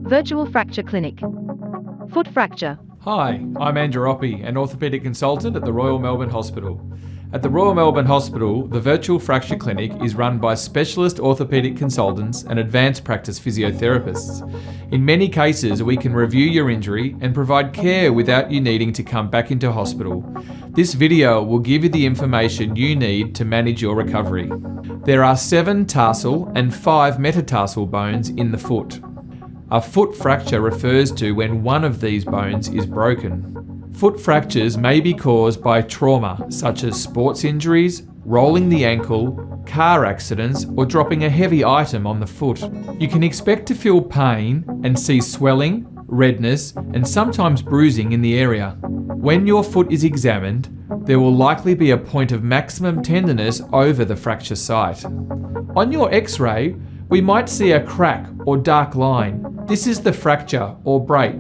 Virtual Fracture Clinic. Foot fracture. Hi, I'm Andrew Oppy, an orthopaedic consultant at the Royal Melbourne Hospital. At the Royal Melbourne Hospital, the Virtual Fracture Clinic is run by specialist orthopaedic consultants and advanced practice physiotherapists. In many cases, we can review your injury and provide care without you needing to come back into hospital. This video will give you the information you need to manage your recovery. There are 7 tarsal and 5 metatarsal bones in the foot. A foot fracture refers to when one of these bones is broken. Foot fractures may be caused by trauma such as sports injuries, rolling the ankle, car accidents, or dropping a heavy item on the foot. You can expect to feel pain and see swelling, redness, and sometimes bruising in the area. When your foot is examined, there will likely be a point of maximum tenderness over the fracture site. On your X-ray, we might see a crack or dark line. This is the fracture or break.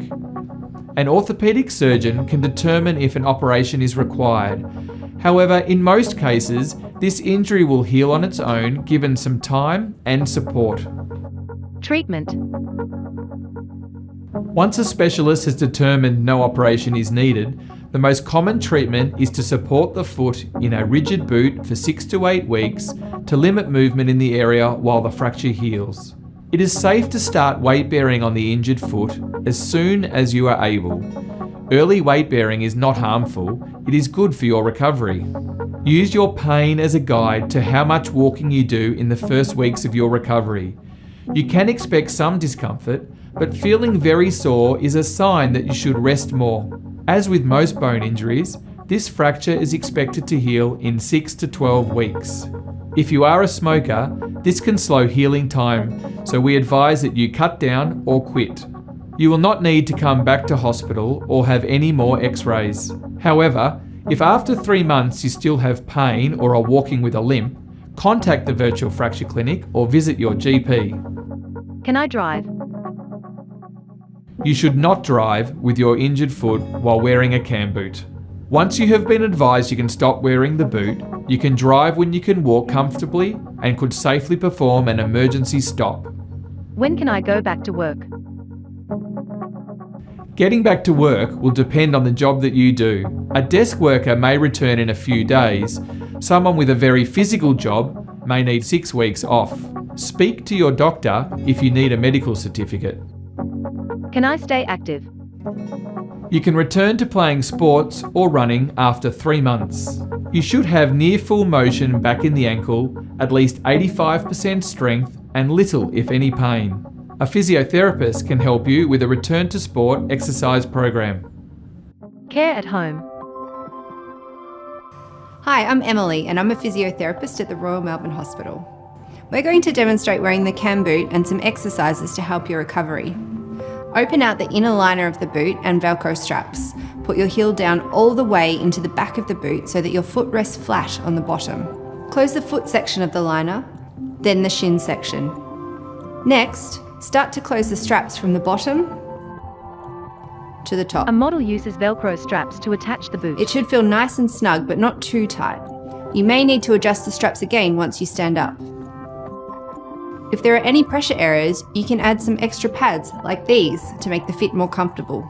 An orthopaedic surgeon can determine if an operation is required. However, in most cases, this injury will heal on its own given some time and support. Treatment. Once a specialist has determined no operation is needed, the most common treatment is to support the foot in a rigid boot for 6 to 8 weeks to limit movement in the area while the fracture heals. It is safe to start weight bearing on the injured foot as soon as you are able. Early weight bearing is not harmful, it is good for your recovery. Use your pain as a guide to how much walking you do in the first weeks of your recovery. You can expect some discomfort, but feeling very sore is a sign that you should rest more. As with most bone injuries, this fracture is expected to heal in 6 to 12 weeks. If you are a smoker, this can slow healing time, so we advise that you cut down or quit. You will not need to come back to hospital or have any more X-rays. However, if after 3 months you still have pain or are walking with a limp, contact the Virtual Fracture Clinic or visit your GP. Can I drive? You should not drive with your injured foot while wearing a cam boot. Once you have been advised you can stop wearing the boot, you can drive when you can walk comfortably and could safely perform an emergency stop. When can I go back to work? Getting back to work will depend on the job that you do. A desk worker may return in a few days. Someone with a very physical job may need 6 weeks off. Speak to your doctor if you need a medical certificate. Can I stay active? You can return to playing sports or running after 3 months. You should have near full motion back in the ankle, at least 85% strength and little if any pain. A physiotherapist can help you with a return to sport exercise program. Care at home. Hi, I'm Emily and I'm a physiotherapist at the Royal Melbourne Hospital. We're going to demonstrate wearing the cam boot and some exercises to help your recovery. Open out the inner liner of the boot and Velcro straps. Put your heel down all the way into the back of the boot so that your foot rests flat on the bottom. Close the foot section of the liner, then the shin section. Next, start to close the straps from the bottom to the top. A model uses Velcro straps to attach the boot. It should feel nice and snug, but not too tight. You may need to adjust the straps again once you stand up. If there are any pressure areas, you can add some extra pads like these to make the fit more comfortable.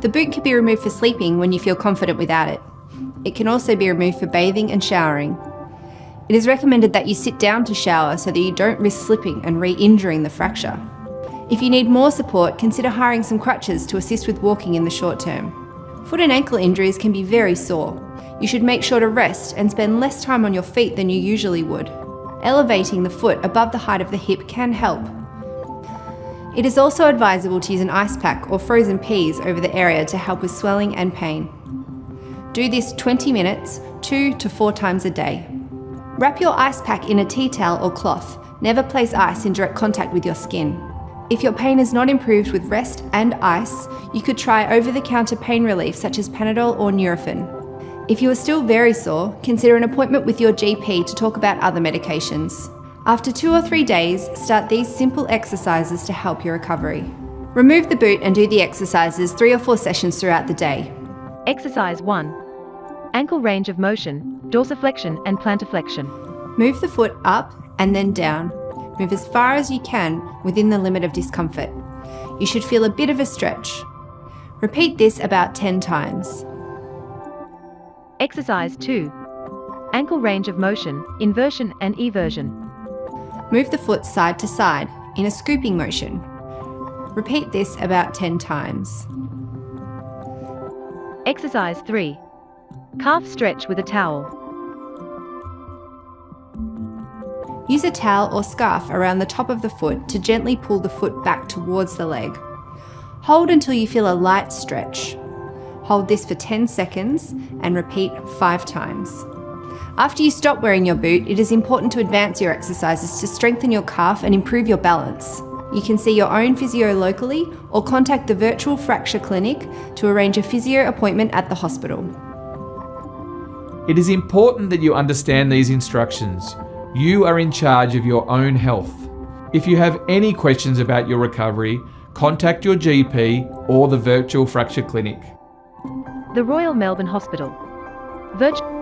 The boot can be removed for sleeping when you feel confident without it. It can also be removed for bathing and showering. It is recommended that you sit down to shower so that you don't risk slipping and re-injuring the fracture. If you need more support, consider hiring some crutches to assist with walking in the short term. Foot and ankle injuries can be very sore. You should make sure to rest and spend less time on your feet than you usually would. Elevating the foot above the height of the hip can help. It is also advisable to use an ice pack or frozen peas over the area to help with swelling and pain. Do this 20 minutes, 2 to 4 times a day. Wrap your ice pack in a tea towel or cloth. Never place ice in direct contact with your skin. If your pain is not improved with rest and ice, you could try over-the-counter pain relief such as Panadol or Nurofen. If you are still very sore, consider an appointment with your GP to talk about other medications. After 2 or 3 days, start these simple exercises to help your recovery. Remove the boot and do the exercises 3 or 4 sessions throughout the day. Exercise 1. Ankle range of motion, dorsiflexion and plantarflexion. Move the foot up and then down. move as far as you can within the limit of discomfort. You should feel a bit of a stretch. Repeat this about 10 times. Exercise 2. Ankle range of motion, inversion and eversion. Move the foot side to side in a scooping motion. Repeat this about 10 times. Exercise 3. Calf stretch with a towel. Use a towel or scarf around the top of the foot to gently pull the foot back towards the leg. Hold until you feel a light stretch. Hold this for 10 seconds and repeat 5 times. After you stop wearing your boot, it is important to advance your exercises to strengthen your calf and improve your balance. You can see your own physio locally or contact the Virtual Fracture Clinic to arrange a physio appointment at the hospital. It is important that you understand these instructions. You are in charge of your own health. If you have any questions about your recovery, contact your GP or the Virtual Fracture Clinic. The Royal Melbourne Hospital. Virtual